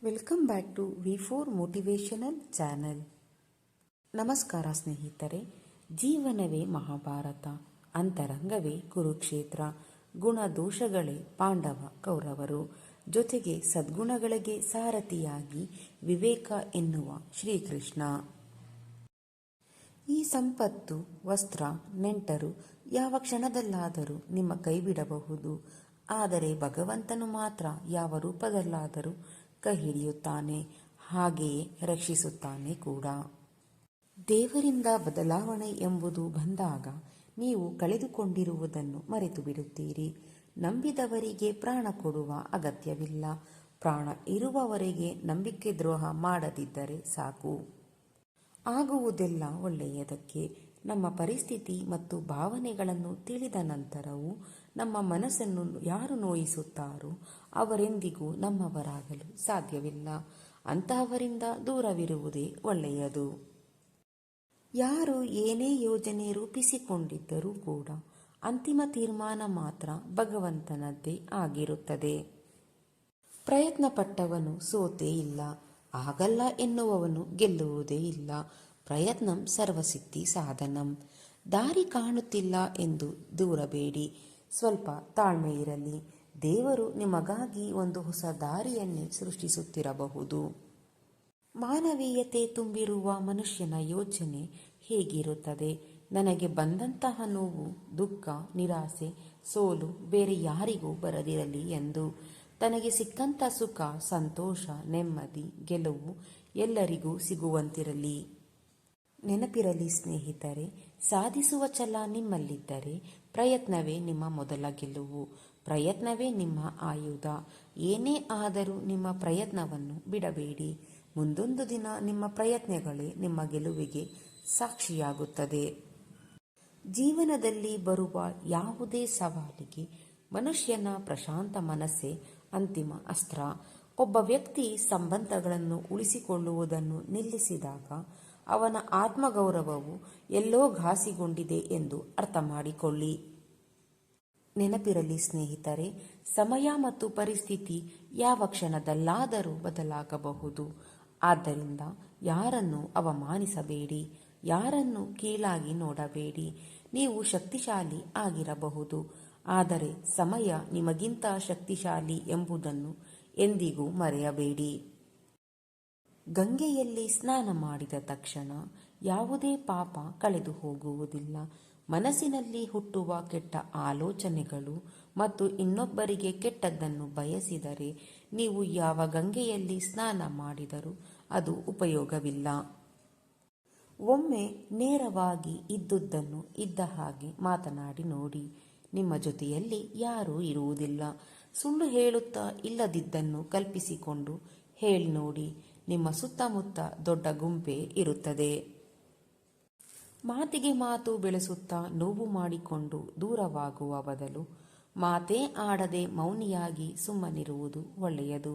Welcome back to ವಿ4 motivational channel. ನಮಸ್ಕಾರ ಸ್ನೇಹಿತರೆ. ಜೀವನವೇ ಮಹಾಭಾರತ, ಅಂತರಂಗವೇ ಕುರುಕ್ಷೇತ್ರ, ಗುಣದೋಷಗಳೇ ಪಾಂಡವ ಕೌರವರು, ಜೊತೆಗೆ ಸದ್ಗುಣಗಳಿಗೆ ಸಾರಥಿಯಾಗಿ ವಿವೇಕ ಎನ್ನುವ ಶ್ರೀಕೃಷ್ಣ. ಈ ಸಂಪತ್ತು, ವಸ್ತ್ರ, ನೆಂಟರು ಯಾವ ಕ್ಷಣದಲ್ಲಾದರೂ ನಿಮ್ಮ ಕೈ ಬಿಡಬಹುದು. ಆದರೆ ಭಗವಂತನು ಮಾತ್ರ ಯಾವ ರೂಪದಲ್ಲಾದರೂ ಕೈ ಹಿಡಿಯುತ್ತಾನೆ, ಹಾಗೆಯೇ ರಕ್ಷಿಸುತ್ತಾನೆ ಕೂಡ. ದೇವರಿಂದ ಬದಲಾವಣೆ ಎಂಬುದು ಬಂದಾಗ ನೀವು ಕಳೆದುಕೊಂಡಿರುವುದನ್ನು ಮರೆತು ಬಿಡುತ್ತೀರಿ. ನಂಬಿದವರಿಗೆ ಪ್ರಾಣ ಕೊಡುವ ಅಗತ್ಯವಿಲ್ಲ. ಪ್ರಾಣ ಇರುವವರೆಗೆ ನಂಬಿಕೆ ದ್ರೋಹ ಮಾಡದಿದ್ದರೆ ಸಾಕು. ಆಗುವುದೆಲ್ಲ ಒಳ್ಳೆಯದಕ್ಕೆ. ನಮ್ಮ ಪರಿಸ್ಥಿತಿ ಮತ್ತು ಭಾವನೆಗಳನ್ನು ತಿಳಿದ ನಂತರವೂ ನಮ್ಮ ಮನಸ್ಸನ್ನು ಯಾರು ನೋಯಿಸುತ್ತಾರೋ ಅವರೆಂದಿಗೂ ನಮ್ಮವರಾಗಲು ಸಾಧ್ಯವಿಲ್ಲ. ಅಂತಹವರಿಂದ ದೂರವಿರುವುದೇ ಒಳ್ಳೆಯದು. ಯಾರು ಏನೇ ಯೋಜನೆ ರೂಪಿಸಿಕೊಂಡಿದ್ದರೂ ಕೂಡ ಅಂತಿಮ ತೀರ್ಮಾನ ಮಾತ್ರ ಭಗವಂತನದ್ದೇ ಆಗಿರುತ್ತದೆ. ಪ್ರಯತ್ನ ಪಟ್ಟವನು ಸೋತೇ ಇಲ್ಲ, ಆಗಲ್ಲ ಎನ್ನುವವನು ಗೆಲ್ಲುವುದೇ ಇಲ್ಲ. ಪ್ರಯತ್ನಂ ಸರ್ವಸಿದ್ಧಿ ಸಾಧನಂ. ದಾರಿ ಕಾಣುತ್ತಿಲ್ಲ ಎಂದು ದೂರಬೇಡಿ, ಸ್ವಲ್ಪ ತಾಳ್ಮೆ ಇರಲಿ. ದೇವರು ನಿಮಗಾಗಿ ಒಂದು ಹೊಸ ದಾರಿಯನ್ನೇ ಸೃಷ್ಟಿಸುತ್ತಿರಬಹುದು. ಮಾನವೀಯತೆ ತುಂಬಿರುವ ಮನುಷ್ಯನ ಯೋಚನೆ ಹೇಗಿರುತ್ತದೆ? ನನಗೆ ಬಂದಂತಹ ನೋವು, ದುಃಖ, ನಿರಾಸೆ, ಸೋಲು ಬೇರೆ ಯಾರಿಗೂ ಬರದಿರಲಿ ಎಂದು. ತನಗೆ ಸಿಕ್ಕಂಥ ಸುಖ, ಸಂತೋಷ, ನೆಮ್ಮದಿ, ಗೆಲುವು ಎಲ್ಲರಿಗೂ ಸಿಗುವಂತಿರಲಿ. ನೆನಪಿರಲಿ ಸ್ನೇಹಿತರೆ, ಸಾಧಿಸುವ ಛಲ ನಿಮ್ಮಲ್ಲಿದ್ದರೆ ಪ್ರಯತ್ನವೇ ನಿಮ್ಮ ಮೊದಲ ಗೆಲುವು. ಪ್ರಯತ್ನವೇ ನಿಮ್ಮ ಆಯುಧ. ಏನೇ ಆದರೂ ನಿಮ್ಮ ಪ್ರಯತ್ನವನ್ನು ಬಿಡಬೇಡಿ. ಮುಂದೊಂದು ದಿನ ನಿಮ್ಮ ಪ್ರಯತ್ನಗಳೇ ನಿಮ್ಮ ಗೆಲುವಿಗೆ ಸಾಕ್ಷಿಯಾಗುತ್ತದೆ. ಜೀವನದಲ್ಲಿ ಬರುವ ಯಾವುದೇ ಸವಾಲಿಗೆ ಮನುಷ್ಯನ ಪ್ರಶಾಂತ ಮನಸ್ಸೇ ಅಂತಿಮ ಅಸ್ತ್ರ. ಒಬ್ಬ ವ್ಯಕ್ತಿ ಸಂಬಂಧಗಳನ್ನು ಉಳಿಸಿಕೊಳ್ಳುವುದನ್ನು ನಿಲ್ಲಿಸಿದಾಗ ಅವನ ಆತ್ಮಗೌರವವು ಎಲ್ಲೋ ಘಾಸಿಗೊಂಡಿದೆ ಎಂದು ಅರ್ಥ ಮಾಡಿಕೊಳ್ಳಿ. ನೆನಪಿರಲಿ ಸ್ನೇಹಿತರೆ, ಸಮಯ ಮತ್ತು ಪರಿಸ್ಥಿತಿ ಯಾವ ಕ್ಷಣದಲ್ಲಾದರೂ ಬದಲಾಗಬಹುದು. ಆದ್ದರಿಂದ ಯಾರನ್ನು ಅವಮಾನಿಸಬೇಡಿ, ಯಾರನ್ನು ಕೀಳಾಗಿ ನೋಡಬೇಡಿ. ನೀವು ಶಕ್ತಿಶಾಲಿ ಆಗಿರಬಹುದು, ಆದರೆ ಸಮಯ ನಿಮಗಿಂತ ಶಕ್ತಿಶಾಲಿ ಎಂಬುದನ್ನು ಎಂದಿಗೂ ಮರೆಯಬೇಡಿ. ಗಂಗೆಯಲ್ಲಿ ಸ್ನಾನ ಮಾಡಿದ ತಕ್ಷಣ ಯಾವುದೇ ಪಾಪ ಕಳೆದು ಹೋಗುವುದಿಲ್ಲ. ಮನಸ್ಸಿನಲ್ಲಿ ಹುಟ್ಟುವ ಕೆಟ್ಟ ಆಲೋಚನೆಗಳು ಮತ್ತು ಇನ್ನೊಬ್ಬರಿಗೆ ಕೆಟ್ಟದ್ದನ್ನು ಬಯಸಿದರೆ ನೀವು ಯಾವ ಗಂಗೆಯಲ್ಲಿ ಸ್ನಾನ ಮಾಡಿದರೂ ಅದು ಉಪಯೋಗವಿಲ್ಲ. ಒಮ್ಮೆ ನೇರವಾಗಿ ಇದ್ದುದನ್ನು ಇದ್ದ ಹಾಗೆ ಮಾತನಾಡಿ ನೋಡಿ. ನಿಮ್ಮ ಜೊತೆಯಲ್ಲಿ ಯಾರೂ ಇರುವುದಿಲ್ಲ. ಸುಳ್ಳು ಹೇಳುತ್ತಾ ಇಲ್ಲದಿದ್ದನ್ನು ಕಲ್ಪಿಸಿಕೊಂಡು ಹೇಳಿ ನೋಡಿ. ನಿಮ್ಮ ಸುತ್ತಮುತ್ತ ದೊಡ್ಡ ಗುಂಪೇ ಇರುತ್ತದೆ. ಮಾತಿಗೆ ಮಾತು ಬೆಳೆಸುತ್ತಾ ನೋವು ಮಾಡಿಕೊಂಡು ದೂರವಾಗುವ ಬದಲು ಮಾತೇ ಆಡದೆ ಮೌನಿಯಾಗಿ ಸುಮ್ಮನಿರುವುದು ಒಳ್ಳೆಯದು.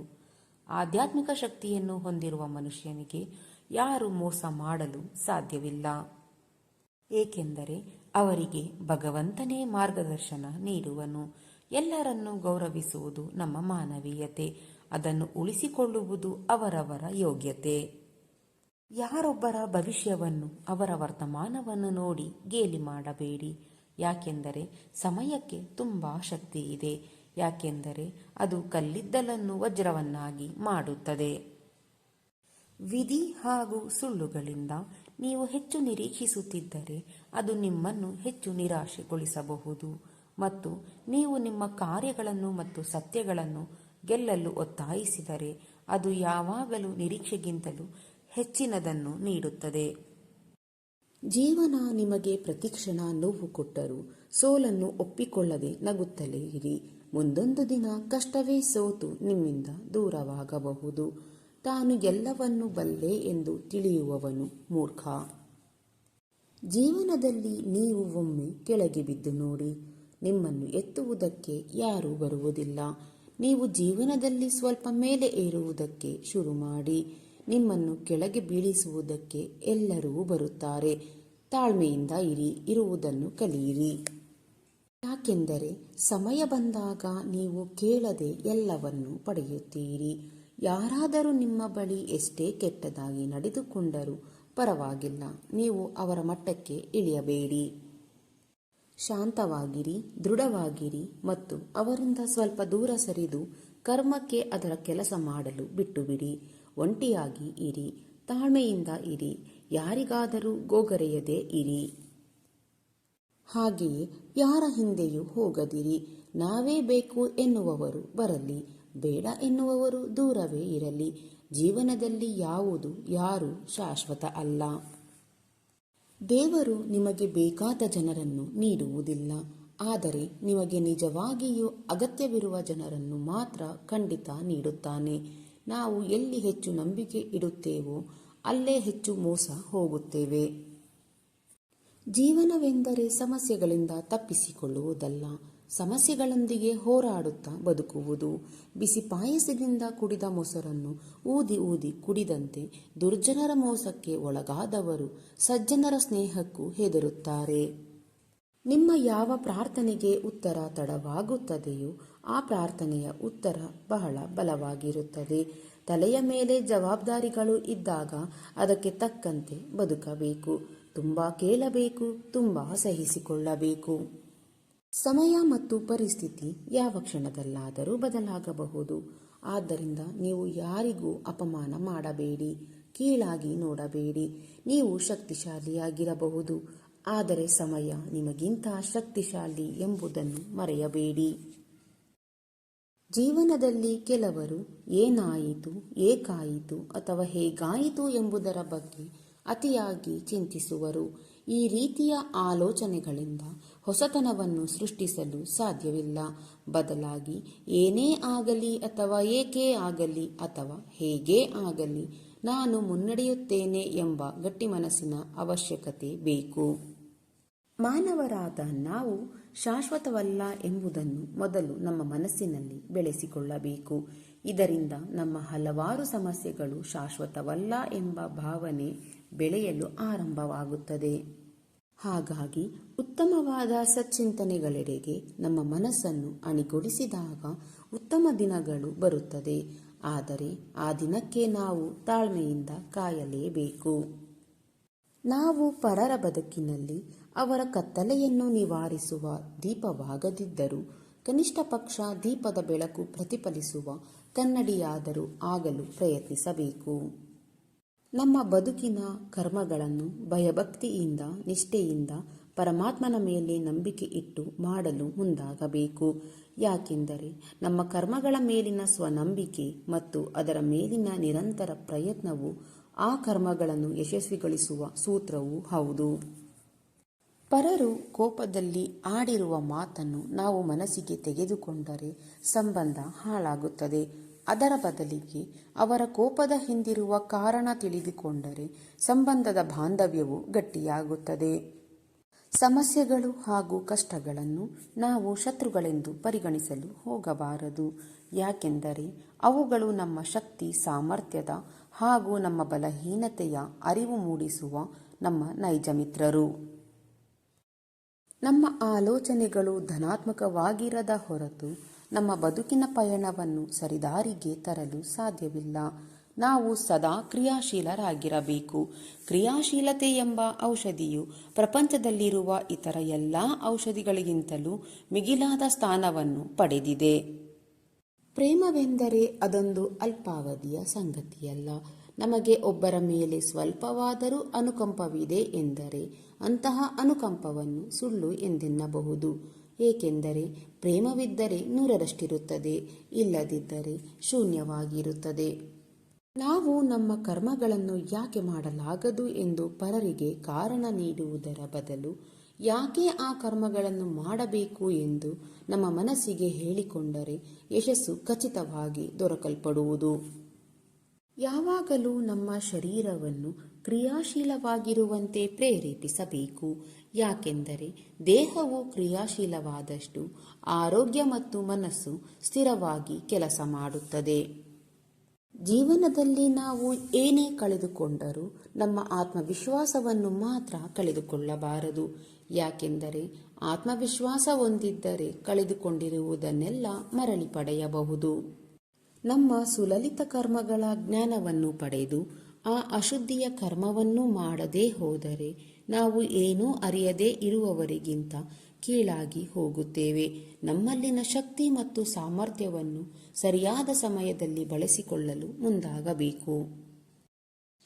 ಆಧ್ಯಾತ್ಮಿಕ ಶಕ್ತಿಯನ್ನು ಹೊಂದಿರುವ ಮನುಷ್ಯನಿಗೆ ಯಾರು ಮೋಸ ಮಾಡಲು ಸಾಧ್ಯವಿಲ್ಲ. ಏಕೆಂದರೆ ಅವರಿಗೆ ಭಗವಂತನೇ ಮಾರ್ಗದರ್ಶನ ನೀಡುವನು. ಎಲ್ಲರನ್ನೂ ಗೌರವಿಸುವುದು ನಮ್ಮ ಮಾನವೀಯತೆ. ಅದನ್ನು ಉಳಿಸಿಕೊಳ್ಳುವುದು ಅವರವರ ಯೋಗ್ಯತೆ. ಯಾರೊಬ್ಬರ ಭವಿಷ್ಯವನ್ನು, ಅವರ ವರ್ತಮಾನವನ್ನು ನೋಡಿ ಗೇಲಿ ಮಾಡಬೇಡಿ. ಯಾಕೆಂದರೆ ಸಮಯಕ್ಕೆ ತುಂಬ ಶಕ್ತಿ ಇದೆ. ಯಾಕೆಂದರೆ ಅದು ಕಲ್ಲಿದ್ದಲನ್ನು ವಜ್ರವನ್ನಾಗಿ ಮಾಡುತ್ತದೆ. ವಿಧಿ ಹಾಗೂ ಸುಳ್ಳುಗಳಿಂದ ನೀವು ಹೆಚ್ಚು ನಿರೀಕ್ಷಿಸುತ್ತಿದ್ದರೆ ಅದು ನಿಮ್ಮನ್ನು ಹೆಚ್ಚು ನಿರಾಶೆಗೊಳಿಸಬಹುದು. ಮತ್ತು ನೀವು ನಿಮ್ಮ ಕಾರ್ಯಗಳನ್ನು ಮತ್ತು ಸತ್ಯಗಳನ್ನು ಗೆಲ್ಲಲು ಒತ್ತಾಯಿಸಿದರೆ ಅದು ಯಾವಾಗಲೂ ನಿರೀಕ್ಷೆಗಿಂತಲೂ ಹೆಚ್ಚಿನದನ್ನು ನೀಡುತ್ತದೆ. ಜೀವನ ನಿಮಗೆ ಪ್ರತಿಕ್ಷಣ ನೋವು ಕೊಟ್ಟರೂ ಸೋಲನ್ನು ಒಪ್ಪಿಕೊಳ್ಳದೆ ನಗುತ್ತಲೇ ಇರಿ. ಮುಂದೊಂದು ದಿನ ಕಷ್ಟವೇ ಸೋತು ನಿಮ್ಮಿಂದ ದೂರವಾಗಬಹುದು. ತಾನು ಎಲ್ಲವನ್ನೂ ಬಲ್ಲೆ ಎಂದು ತಿಳಿಯುವವನು ಮೂರ್ಖ. ಜೀವನದಲ್ಲಿ ನೀವು ಒಮ್ಮೆ ಕೆಳಗೆ ಬಿದ್ದು ನೋಡಿ. ನಿಮ್ಮನ್ನು ಎತ್ತುವುದಕ್ಕೆ ಯಾರೂ ಬರುವುದಿಲ್ಲ. ನೀವು ಜೀವನದಲ್ಲಿ ಸ್ವಲ್ಪ ಮೇಲೆ ಏರುವುದಕ್ಕೆ ಶುರು ಮಾಡಿ. ನಿಮ್ಮನ್ನು ಕೆಳಗೆ ಬೀಳಿಸುವುದಕ್ಕೆ ಎಲ್ಲರೂ ಬರುತ್ತಾರೆ. ತಾಳ್ಮೆಯಿಂದ ಇರುವುದನ್ನು ಕಲಿಯಿರಿ. ಯಾಕೆಂದರೆ ಸಮಯ ಬಂದಾಗ ನೀವು ಕೇಳದೆ ಎಲ್ಲವನ್ನೂ ಪಡೆಯುತ್ತೀರಿ. ಯಾರಾದರೂ ನಿಮ್ಮ ಬಳಿ ಎಷ್ಟೇ ಕೆಟ್ಟದಾಗಿ ನಡೆದುಕೊಂಡರೂ ಪರವಾಗಿಲ್ಲ, ನೀವು ಅವರ ಮಟ್ಟಕ್ಕೆ ಇಳಿಯಬೇಡಿ. ಶಾಂತವಾಗಿರಿ, ದೃಢವಾಗಿರಿ ಮತ್ತು ಅವರಿಂದ ಸ್ವಲ್ಪ ದೂರ ಸರಿದು ಕರ್ಮಕ್ಕೆ ಅದರ ಕೆಲಸ ಮಾಡಲು ಬಿಟ್ಟುಬಿಡಿ. ಒಂಟಿಯಾಗಿ ಇರಿ, ತಾಳ್ಮೆಯಿಂದ ಇರಿ, ಯಾರಿಗಾದರೂ ಗೋಗರೆಯದೇ ಇರಿ. ಹಾಗೆಯೇ ಯಾರ ಹಿಂದೆಯೂ ಹೋಗದಿರಿ. ನಾವೇ ಬೇಕು ಎನ್ನುವವರು ಬರಲಿ, ಬೇಡ ಎನ್ನುವವರು ದೂರವೇ ಇರಲಿ. ಜೀವನದಲ್ಲಿ ಯಾವುದು ಯಾರೂ ಶಾಶ್ವತ ಅಲ್ಲ. ದೇವರು ನಿಮಗೆ ಬೇಕಾದ ಜನರನ್ನು ನೀಡುವುದಿಲ್ಲ, ಆದರೆ ನಿಮಗೆ ನಿಜವಾಗಿಯೂ ಅಗತ್ಯವಿರುವ ಜನರನ್ನು ಮಾತ್ರ ಖಂಡಿತ ನೀಡುತ್ತಾನೆ. ನಾವು ಎಲ್ಲಿ ಹೆಚ್ಚು ನಂಬಿಕೆ ಇಡುತ್ತೇವೋ ಅಲ್ಲೇ ಹೆಚ್ಚು ಮೋಸ ಹೋಗುತ್ತೇವೆ. ಜೀವನವೆಂದರೆ ಸಮಸ್ಯೆಗಳಿಂದ ತಪ್ಪಿಸಿಕೊಳ್ಳುವುದಲ್ಲ, ಸಮಸ್ಯೆಗಳೊಂದಿಗೆ ಹೋರಾಡುತ್ತಾ ಬದುಕುವುದು. ಬಿಸಿ ಪಾಯಸದಿಂದ ಕುಡಿದ ಮೊಸರನ್ನು ಊದಿ ಊದಿ ಕುಡಿದಂತೆ ದುರ್ಜನರ ಮೋಸಕ್ಕೆ ಒಳಗಾದವರು ಸಜ್ಜನರ ಸ್ನೇಹಕ್ಕೂ ಹೆದರುತ್ತಾರೆ. ನಿಮ್ಮ ಯಾವ ಪ್ರಾರ್ಥನೆಗೆ ಉತ್ತರ ತಡವಾಗುತ್ತದೆಯೋ ಆ ಪ್ರಾರ್ಥನೆಯ ಉತ್ತರ ಬಹಳ ಬಲವಾಗಿರುತ್ತದೆ. ತಲೆಯ ಮೇಲೆ ಜವಾಬ್ದಾರಿಗಳು ಇದ್ದಾಗ ಅದಕ್ಕೆ ತಕ್ಕಂತೆ ಬದುಕಬೇಕು. ತುಂಬ ಕೇಳಬೇಕು, ತುಂಬ ಸಹಿಸಿಕೊಳ್ಳಬೇಕು. ಸಮಯ ಮತ್ತು ಪರಿಸ್ಥಿತಿ ಯಾವ ಕ್ಷಣದಲ್ಲಾದರೂ ಬದಲಾಗಬಹುದು. ಆದ್ದರಿಂದ ನೀವು ಯಾರಿಗೂ ಅಪಮಾನ ಮಾಡಬೇಡಿ, ಕೀಳಾಗಿ ನೋಡಬೇಡಿ. ನೀವು ಶಕ್ತಿಶಾಲಿಯಾಗಿರಬಹುದು, ಆದರೆ ಸಮಯ ನಿಮಗಿಂತ ಶಕ್ತಿಶಾಲಿ ಎಂಬುದನ್ನು ಮರೆಯಬೇಡಿ. ಜೀವನದಲ್ಲಿ ಕೆಲವರು ಏನಾಯಿತು, ಏಕಾಯಿತು ಅಥವಾ ಹೇಗಾಯಿತು ಎಂಬುದರ ಬಗ್ಗೆ ಅತಿಯಾಗಿ ಚಿಂತಿಸುವರು. ಈ ರೀತಿಯ ಆಲೋಚನೆಗಳಿಂದ ಹೊಸತನವನ್ನು ಸೃಷ್ಟಿಸಲು ಸಾಧ್ಯವಿಲ್ಲ. ಬದಲಾಗಿ ಏನೇ ಆಗಲಿ ಅಥವಾ ಏಕೆ ಆಗಲಿ ಅಥವಾ ಹೇಗೇ ಆಗಲಿ ನಾನು ಮುನ್ನಡೆಯುತ್ತೇನೆ ಎಂಬ ಗಟ್ಟಿ ಮನಸ್ಸಿನ ಅವಶ್ಯಕತೆ ಬೇಕು. ಮಾನವರಾದ ನಾವು ಶಾಶ್ವತವಲ್ಲ ಎಂಬುದನ್ನು ಮೊದಲು ನಮ್ಮ ಮನಸ್ಸಿನಲ್ಲಿ ಬೆಳೆಸಿಕೊಳ್ಳಬೇಕು. ಇದರಿಂದ ನಮ್ಮ ಹಲವಾರು ಸಮಸ್ಯೆಗಳು ಶಾಶ್ವತವಲ್ಲ ಎಂಬ ಭಾವನೆ ಬೆಳೆಯಲು ಆರಂಭವಾಗುತ್ತದೆ. ಹಾಗಾಗಿ ಉತ್ತಮವಾದ ಸಚ್ಚಿಂತನೆಗಳೆಡೆಗೆ ನಮ್ಮ ಮನಸ್ಸನ್ನು ಅಣಿಗೊಳಿಸಿದಾಗ ಉತ್ತಮ ದಿನಗಳು ಬರುತ್ತದೆ. ಆದರೆ ಆ ದಿನಕ್ಕೆ ನಾವು ತಾಳ್ಮೆಯಿಂದ ಕಾಯಲೇಬೇಕು. ನಾವು ಪರರ ಬದುಕಿನಲ್ಲಿ ಅವರ ಕತ್ತಲೆಯನ್ನು ನಿವಾರಿಸುವ ದೀಪವಾಗದಿದ್ದರೂ ಕನಿಷ್ಠ ಪಕ್ಷ ದೀಪದ ಬೆಳಕು ಪ್ರತಿಫಲಿಸುವ ಕನ್ನಡಿಯಾದರೂ ಆಗಲು ಪ್ರಯತ್ನಿಸಬೇಕು. ನಮ್ಮ ಬದುಕಿನ ಕರ್ಮಗಳನ್ನು ಭಯಭಕ್ತಿಯಿಂದ, ನಿಷ್ಠೆಯಿಂದ, ಪರಮಾತ್ಮನ ಮೇಲೆ ನಂಬಿಕೆ ಇಟ್ಟು ಮಾಡಲು ಮುಂದಾಗಬೇಕು. ಯಾಕೆಂದರೆ ನಮ್ಮ ಕರ್ಮಗಳ ಮೇಲಿನ ಸ್ವನಂಬಿಕೆ ಮತ್ತು ಅದರ ಮೇಲಿನ ನಿರಂತರ ಪ್ರಯತ್ನವು ಆ ಕರ್ಮಗಳನ್ನು ಯಶಸ್ವಿಗೊಳಿಸುವ ಸೂತ್ರವೂ ಹೌದು. ಪರರು ಕೋಪದಲ್ಲಿ ಆಡಿರುವ ಮಾತನ್ನು ನಾವು ಮನಸ್ಸಿಗೆ ತೆಗೆದುಕೊಂಡರೆ ಸಂಬಂಧ ಹಾಳಾಗುತ್ತದೆ. ಅದರ ಬದಲಿಗೆ ಅವರ ಕೋಪದ ಹಿಂದಿರುವ ಕಾರಣ ತಿಳಿದುಕೊಂಡರೆ ಸಂಬಂಧದ ಬಾಂಧವ್ಯವು ಗಟ್ಟಿಯಾಗುತ್ತದೆ. ಸಮಸ್ಯೆಗಳು ಹಾಗೂ ಕಷ್ಟಗಳನ್ನು ನಾವು ಶತ್ರುಗಳೆಂದು ಪರಿಗಣಿಸಲು ಹೋಗಬಾರದು. ಯಾಕೆಂದರೆ ಅವುಗಳು ನಮ್ಮ ಶಕ್ತಿ, ಸಾಮರ್ಥ್ಯದ ಹಾಗೂ ನಮ್ಮ ಬಲಹೀನತೆಯ ಅರಿವು ಮೂಡಿಸುವ ನಮ್ಮ ನೈಜ ಮಿತ್ರರು. ನಮ್ಮ ಆಲೋಚನೆಗಳು ಧನಾತ್ಮಕವಾಗಿರದ ಹೊರತು ನಮ್ಮ ಬದುಕಿನ ಪಯಣವನ್ನು ಸರಿದಾರಿಗೆ ತರಲು ಸಾಧ್ಯವಿಲ್ಲ. ನಾವು ಸದಾ ಕ್ರಿಯಾಶೀಲರಾಗಿರಬೇಕು. ಕ್ರಿಯಾಶೀಲತೆ ಎಂಬ ಔಷಧಿಯು ಪ್ರಪಂಚದಲ್ಲಿರುವ ಇತರ ಎಲ್ಲ ಔಷಧಿಗಳಿಗಿಂತಲೂ ಮಿಗಿಲಾದ ಸ್ಥಾನವನ್ನು ಪಡೆದಿದೆ. ಪ್ರೇಮವೆಂದರೆ ಅದೊಂದು ಅಲ್ಪಾವಧಿಯ ಸಂಗತಿಯಲ್ಲ. ನಮಗೆ ಒಬ್ಬರ ಮೇಲೆ ಸ್ವಲ್ಪವಾದರೂ ಅನುಕಂಪವಿದೆ ಎಂದರೆ ಅಂತಹ ಅನುಕಂಪವನ್ನು ಸುಳ್ಳು ಎಂದೆನ್ನಬಹುದು. ಏಕೆಂದರೆ ಪ್ರೇಮವಿದ್ದರೆ 100ರಷ್ಟಿರುತ್ತದೆ, ಇಲ್ಲದಿದ್ದರೆ ಶೂನ್ಯವಾಗಿರುತ್ತದೆ. ನಾವು ನಮ್ಮ ಕರ್ಮಗಳನ್ನು ಯಾಕೆ ಮಾಡಲಾಗದು ಎಂದು ಪರರಿಗೆ ಕಾರಣ ನೀಡುವುದರ ಬದಲು ಯಾಕೆ ಆ ಕರ್ಮಗಳನ್ನು ಮಾಡಬೇಕು ಎಂದು ನಮ್ಮ ಮನಸ್ಸಿಗೆ ಹೇಳಿಕೊಂಡರೆ ಯಶಸ್ಸು ಖಚಿತವಾಗಿ ದೊರಕಲ್ಪಡುವುದು. ಯಾವಾಗಲೂ ನಮ್ಮ ಶರೀರವನ್ನು ಕ್ರಿಯಾಶೀಲವಾಗಿರುವಂತೆ ಪ್ರೇರೇಪಿಸಬೇಕು. ಯಾಕೆಂದರೆ ದೇಹವು ಕ್ರಿಯಾಶೀಲವಾದಷ್ಟು ಆರೋಗ್ಯ ಮತ್ತು ಮನಸ್ಸು ಸ್ಥಿರವಾಗಿ ಕೆಲಸ ಮಾಡುತ್ತದೆ. ಜೀವನದಲ್ಲಿ ನಾವು ಏನೇ ಕಳೆದುಕೊಂಡರೂ ನಮ್ಮ ಆತ್ಮವಿಶ್ವಾಸವನ್ನು ಮಾತ್ರ ಕಳೆದುಕೊಳ್ಳಬಾರದು. ಯಾಕೆಂದರೆ ಆತ್ಮವಿಶ್ವಾಸ ಹೊಂದಿದ್ದರೆ ಕಳೆದುಕೊಂಡಿರುವುದನ್ನೆಲ್ಲ ಮರಳಿ ಪಡೆಯಬಹುದು. ನಮ್ಮ ಸುಲಲಿತ ಕರ್ಮಗಳ ಜ್ಞಾನವನ್ನು ಪಡೆದು ಆ ಅಶುದ್ಧಿಯ ಕರ್ಮವನ್ನು ಮಾಡದೇ ಹೋದರೆ ನಾವು ಏನೂ ಅರಿಯದೇ ಇರುವವರಿಗಿಂತ ಕೀಳಾಗಿ ಹೋಗುತ್ತೇವೆ. ನಮ್ಮಲ್ಲಿನ ಶಕ್ತಿ ಮತ್ತು ಸಾಮರ್ಥ್ಯವನ್ನು ಸರಿಯಾದ ಸಮಯದಲ್ಲಿ ಬಳಸಿಕೊಳ್ಳಲು ಮುಂದಾಗಬೇಕು.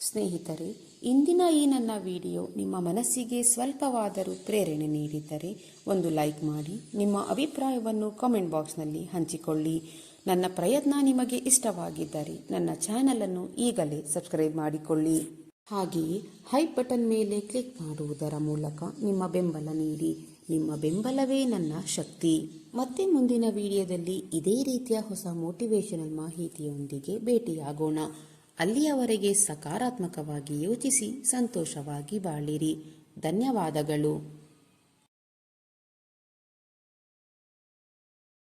ಸ್ನೇಹಿತರೆ, ಇಂದಿನ ಈ ನನ್ನ ವಿಡಿಯೋ ನಿಮ್ಮ ಮನಸ್ಸಿಗೆ ಸ್ವಲ್ಪವಾದರೂ ಪ್ರೇರಣೆ ನೀಡಿದ್ದರೆ ಒಂದು ಲೈಕ್ ಮಾಡಿ, ನಿಮ್ಮ ಅಭಿಪ್ರಾಯವನ್ನು ಕಾಮೆಂಟ್ ಬಾಕ್ಸ್ನಲ್ಲಿ ಹಂಚಿಕೊಳ್ಳಿ. ನನ್ನ ಪ್ರಯತ್ನ ನಿಮಗೆ ಇಷ್ಟವಾಗಿದ್ದರೆ ನನ್ನ ಚಾನಲನ್ನು ಈಗಲೇ ಸಬ್ಸ್ಕ್ರೈಬ್ ಮಾಡಿಕೊಳ್ಳಿ. ಹಾಗೆಯೇ ಹೈಪ್ ಬಟನ್ ಮೇಲೆ ಕ್ಲಿಕ್ ಮಾಡುವುದರ ಮೂಲಕ ನಿಮ್ಮ ಬೆಂಬಲ ನೀಡಿ. ನಿಮ್ಮ ಬೆಂಬಲವೇ ನನ್ನ ಶಕ್ತಿ. ಮತ್ತೆ ಮುಂದಿನ ವಿಡಿಯೋದಲ್ಲಿ ಇದೇ ರೀತಿಯ ಹೊಸ ಮೋಟಿವೇಶನಲ್ ಮಾಹಿತಿಯೊಂದಿಗೆ ಭೇಟಿಯಾಗೋಣ. ಅಲ್ಲಿಯವರೆಗೆ ಸಕಾರಾತ್ಮಕವಾಗಿ ಯೋಚಿಸಿ ಸಂತೋಷವಾಗಿ ಬಾಳಿರಿ. ಧನ್ಯವಾದಗಳು.